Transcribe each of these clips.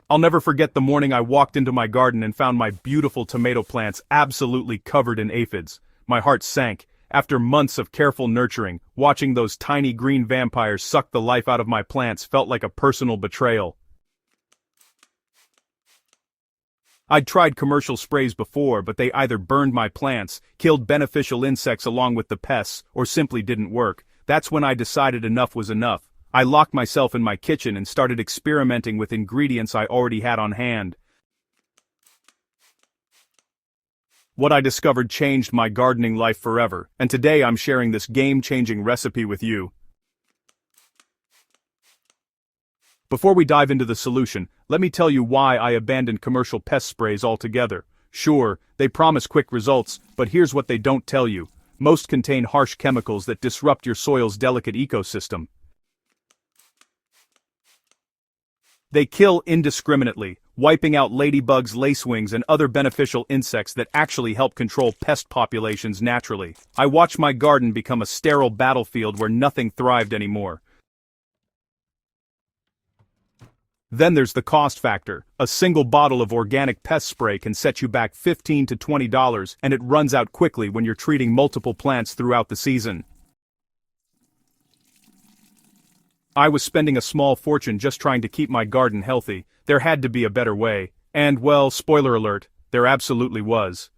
I'll never forget the morning I walked into my garden and found my beautiful tomato plants absolutely covered in aphids. My heart sank. After months of careful nurturing, watching those tiny green vampires suck the life out of my plants felt like a personal betrayal. I'd tried commercial sprays before, but they either burned my plants, killed beneficial insects along with the pests, or simply didn't work. That's when I decided enough was enough. I locked myself in my kitchen and started experimenting with ingredients I already had on hand. What I discovered changed my gardening life forever, and today I'm sharing this game-changing recipe with you. Before we dive into the solution, let me tell you why I abandoned commercial pest sprays altogether. Sure, they promise quick results, but here's what they don't tell you. Most contain harsh chemicals that disrupt your soil's delicate ecosystem. They kill indiscriminately, wiping out ladybugs, lacewings, and other beneficial insects that actually help control pest populations naturally. I watched my garden become a sterile battlefield where nothing thrived anymore. Then there's the cost factor. A single bottle of organic pest spray can set you back $15 to $20, and it runs out quickly when you're treating multiple plants throughout the season. I was spending a small fortune just trying to keep my garden healthy. There had to be a better way. And, well, spoiler alert, there absolutely was.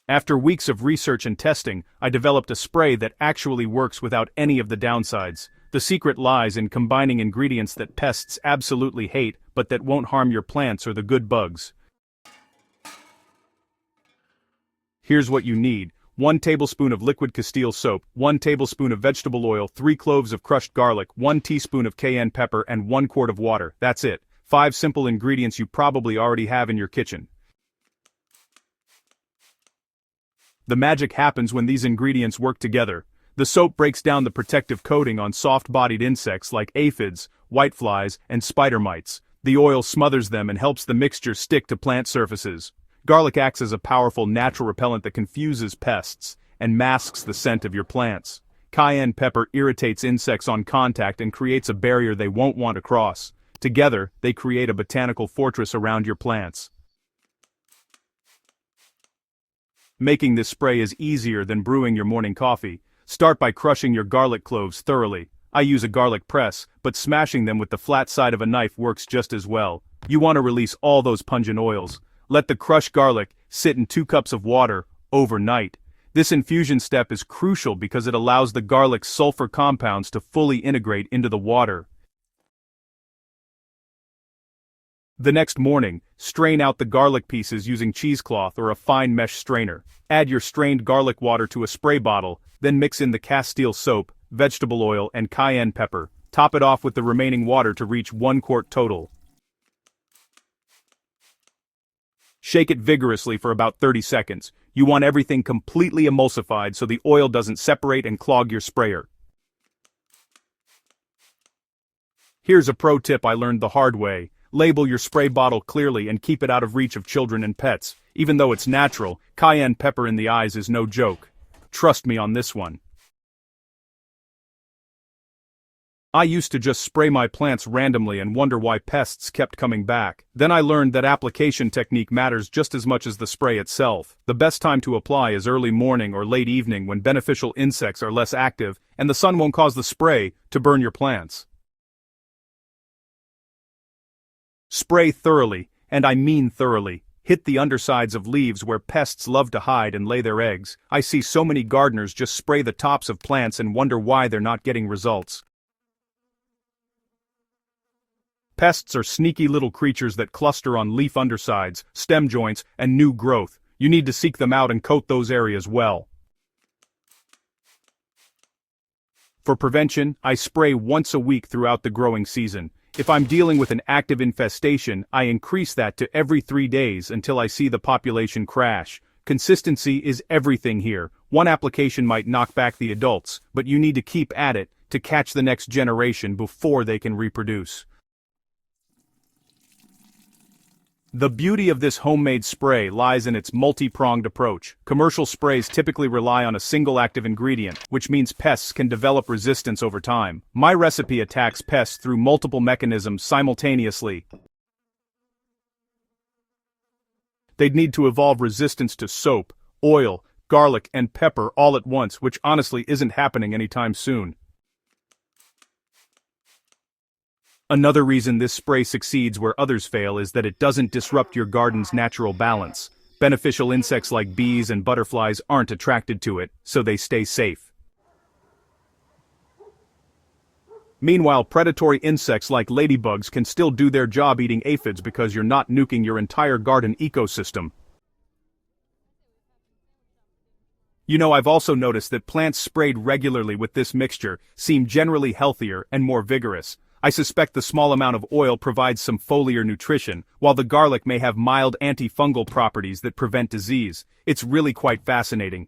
After weeks of research and testing, I developed a spray that actually works without any of the downsides. The secret lies in combining ingredients that pests absolutely hate, but that won't harm your plants or the good bugs. Here's what you need. 1 tablespoon of liquid Castile soap, 1 tablespoon of vegetable oil, 3 cloves of crushed garlic, 1 teaspoon of cayenne pepper, and 1 quart of water. That's it. 5 simple ingredients you probably already have in your kitchen. The magic happens when these ingredients work together. The soap breaks down the protective coating on soft-bodied insects like aphids, whiteflies, and spider mites. The oil smothers them and helps the mixture stick to plant surfaces. Garlic acts as a powerful natural repellent that confuses pests and masks the scent of your plants. Cayenne pepper irritates insects on contact and creates a barrier they won't want to cross. Together, they create a botanical fortress around your plants. Making this spray is easier than brewing your morning coffee. Start by crushing your garlic cloves thoroughly. I use a garlic press, but smashing them with the flat side of a knife works just as well. You want to release all those pungent oils. Let the crushed garlic sit in 2 cups of water overnight. This infusion step is crucial because it allows the garlic's sulfur compounds to fully integrate into the water. The next morning, strain out the garlic pieces using cheesecloth or a fine mesh strainer. Add your strained garlic water to a spray bottle, then mix in the Castile soap, vegetable oil, and cayenne pepper. Top it off with the remaining water to reach 1 quart total. Shake it vigorously for about 30 seconds. You want everything completely emulsified so the oil doesn't separate and clog your sprayer. Here's a pro tip I learned the hard way. Label your spray bottle clearly and keep it out of reach of children and pets. Even though it's natural, cayenne pepper in the eyes is no joke. Trust me on this one. I used to just spray my plants randomly and wonder why pests kept coming back. Then I learned that application technique matters just as much as the spray itself. The best time to apply is early morning or late evening when beneficial insects are less active and the sun won't cause the spray to burn your plants. Spray thoroughly, and I mean thoroughly. Hit the undersides of leaves where pests love to hide and lay their eggs. I see so many gardeners just spray the tops of plants and wonder why they're not getting results. Pests are sneaky little creatures that cluster on leaf undersides, stem joints, and new growth. You need to seek them out and coat those areas well. For prevention, I spray once a week throughout the growing season. If I'm dealing with an active infestation, I increase that to every 3 days until I see the population crash. Consistency is everything here. One application might knock back the adults, but you need to keep at it to catch the next generation before they can reproduce. The beauty of this homemade spray lies in its multi-pronged approach. Commercial sprays typically rely on a single active ingredient, which means pests can develop resistance over time. My recipe attacks pests through multiple mechanisms simultaneously. They'd need to evolve resistance to soap, oil, garlic, and pepper all at once, which honestly isn't happening anytime soon. Another reason this spray succeeds where others fail is that it doesn't disrupt your garden's natural balance. Beneficial insects like bees and butterflies aren't attracted to it, so they stay safe. Meanwhile, predatory insects like ladybugs can still do their job eating aphids because you're not nuking your entire garden ecosystem. You know, I've also noticed that plants sprayed regularly with this mixture seem generally healthier and more vigorous. I suspect the small amount of oil provides some foliar nutrition, while the garlic may have mild antifungal properties that prevent disease. It's really quite fascinating.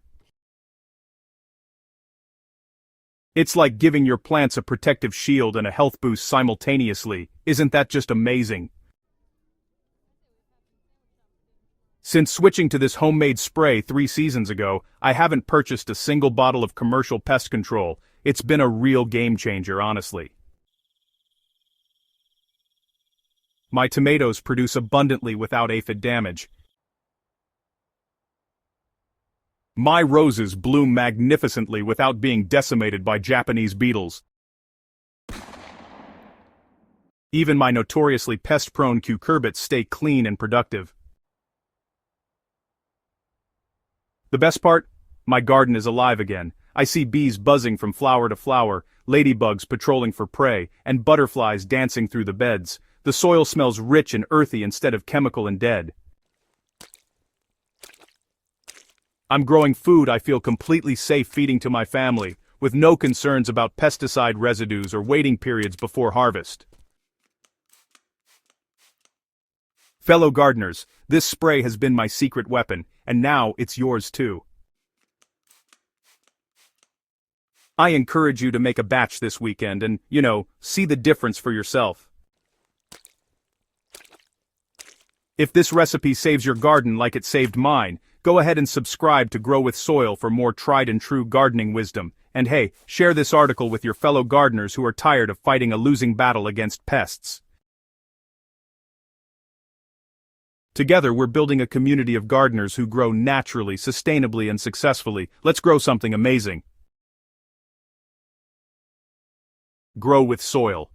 It's like giving your plants a protective shield and a health boost simultaneously. Isn't that just amazing? Since switching to this homemade spray 3 seasons ago, I haven't purchased a single bottle of commercial pest control. It's been a real game changer, honestly. My tomatoes produce abundantly without aphid damage. My roses bloom magnificently without being decimated by Japanese beetles. Even my notoriously pest-prone cucurbits stay clean and productive. The best part? My garden is alive again. I see bees buzzing from flower to flower, ladybugs patrolling for prey, and butterflies dancing through the beds. The soil smells rich and earthy instead of chemical and dead. I'm growing food I feel completely safe feeding to my family, with no concerns about pesticide residues or waiting periods before harvest. Fellow gardeners, this spray has been my secret weapon, and now it's yours too. I encourage you to make a batch this weekend and, see the difference for yourself. If this recipe saves your garden like it saved mine, go ahead and subscribe to Grow with Soil for more tried and true gardening wisdom. And hey, share this article with your fellow gardeners who are tired of fighting a losing battle against pests. Together we're building a community of gardeners who grow naturally, sustainably, and successfully. Let's grow something amazing. Grow with Soil.